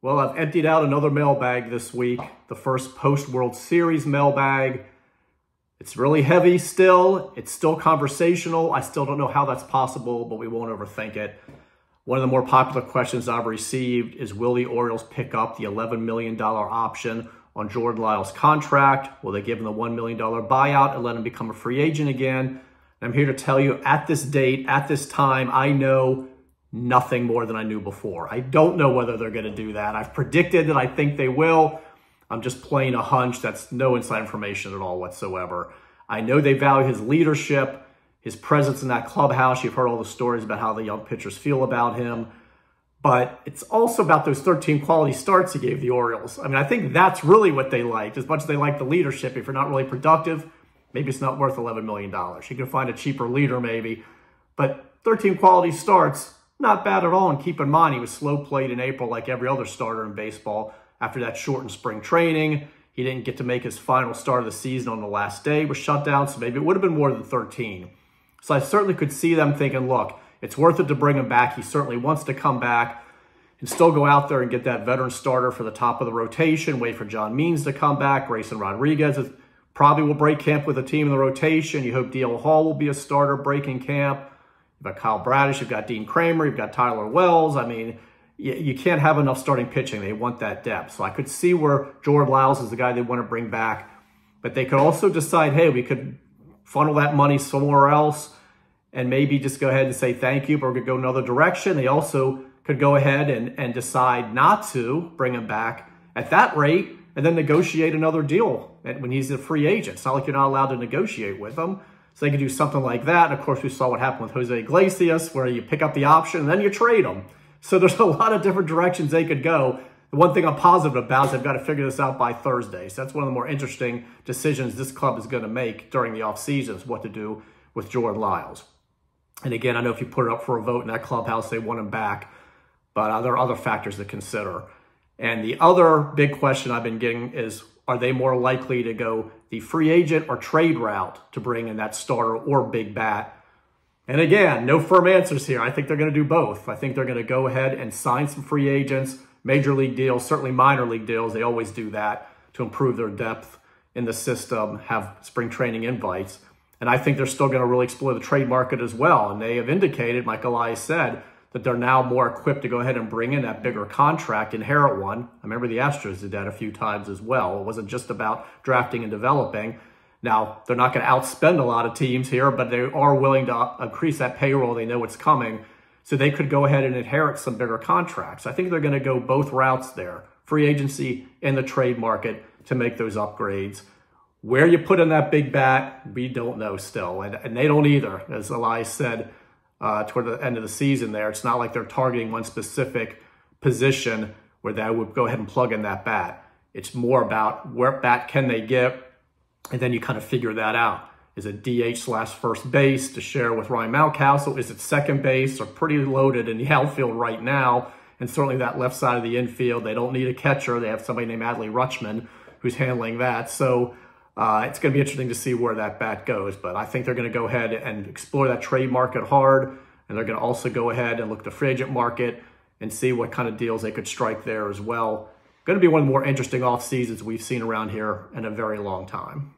Well, I've emptied out another mailbag this week, the first post-World Series mailbag. It's really heavy still. It's still conversational. I still don't know how that's possible, but we won't overthink it. One of the more popular questions I've received is, will the Orioles pick up the $11 million option on Jordan Lyles' contract? Will they give him the $1 million buyout and let him become a free agent again? And I'm here to tell you, at this date, at this time, I know nothing more than I knew before. I don't know whether they're going to do that. I've predicted that I think they will. I'm just playing a hunch. That's no inside information at all whatsoever. I know they value his leadership, his presence in that clubhouse. You've heard all the stories about how the young pitchers feel about him. But it's also about those 13 quality starts he gave the Orioles. I mean, I think that's really what they liked. As much as they like the leadership, if you're not really productive, maybe it's not worth $11 million. You can find a cheaper leader maybe. But 13 quality starts, not bad at all. And keep in mind, he was slow played in April like every other starter in baseball. After that shortened spring training, he didn't get to make his final start of the season on the last day. It was shut down, so maybe it would have been more than 13. So I certainly could see them thinking, look, it's worth it to bring him back. He certainly wants to come back and still go out there and get that veteran starter for the top of the rotation, wait for John Means to come back. Grayson Rodriguez probably will break camp with the team in the rotation. You hope D.L. Hall will be a starter breaking camp. You've got Kyle Bradish, you've got Dean Kramer, you've got Tyler Wells. I mean, you can't have enough starting pitching. They want that depth. So I could see where Jordan Lyles is the guy they want to bring back. But they could also decide, hey, we could funnel that money somewhere else and maybe just go ahead and say thank you, but we could go another direction. They also could go ahead and decide not to bring him back at that rate and then negotiate another deal when he's a free agent. It's not like you're not allowed to negotiate with him. So they could do something like that. And of course, we saw what happened with Jose Iglesias, where you pick up the option and then you trade him. So there's a lot of different directions they could go. The one thing I'm positive about is they've got to figure this out by Thursday. So that's one of the more interesting decisions this club is going to make during the offseason, is what to do with Jordan Lyles. And again, I know if you put it up for a vote in that clubhouse, they want him back. But there are other factors to consider. And the other big question I've been getting is, are they more likely to go the free agent or trade route to bring in that starter or big bat? And again, no firm answers here. I think they're going to do both. I think they're going to go ahead and sign some free agents, major league deals, certainly minor league deals. They always do that to improve their depth in the system, have spring training invites. And I think they're still going to really explore the trade market as well. And they have indicated, Mike Elias said, that they're now more equipped to go ahead and bring in that bigger contract, inherit one. I remember the Astros did that a few times as well. It wasn't just about drafting and developing. Now, they're not going to outspend a lot of teams here, but they are willing to increase that payroll. They know it's coming. So they could go ahead and inherit some bigger contracts. I think they're going to go both routes there, free agency and the trade market, to make those upgrades. Where you put in that big bat, we don't know still. And they don't either, as Elias said, toward the end of the season there. It's not like they're targeting one specific position where they would go ahead and plug in that bat. It's more about where bat can they get, and then you kind of figure that out. Is it DH/first base to share with Ryan Mountcastle? Is it second base? They're pretty loaded in the outfield right now, and certainly that left side of the infield. They don't need a catcher. They have somebody named Adley Rutschman who's handling that. So it's going to be interesting to see where that bat goes. But I think they're going to go ahead and explore that trade market hard. And they're going to also go ahead and look at the free agent market and see what kind of deals they could strike there as well. Going to be one of the more interesting off seasons we've seen around here in a very long time.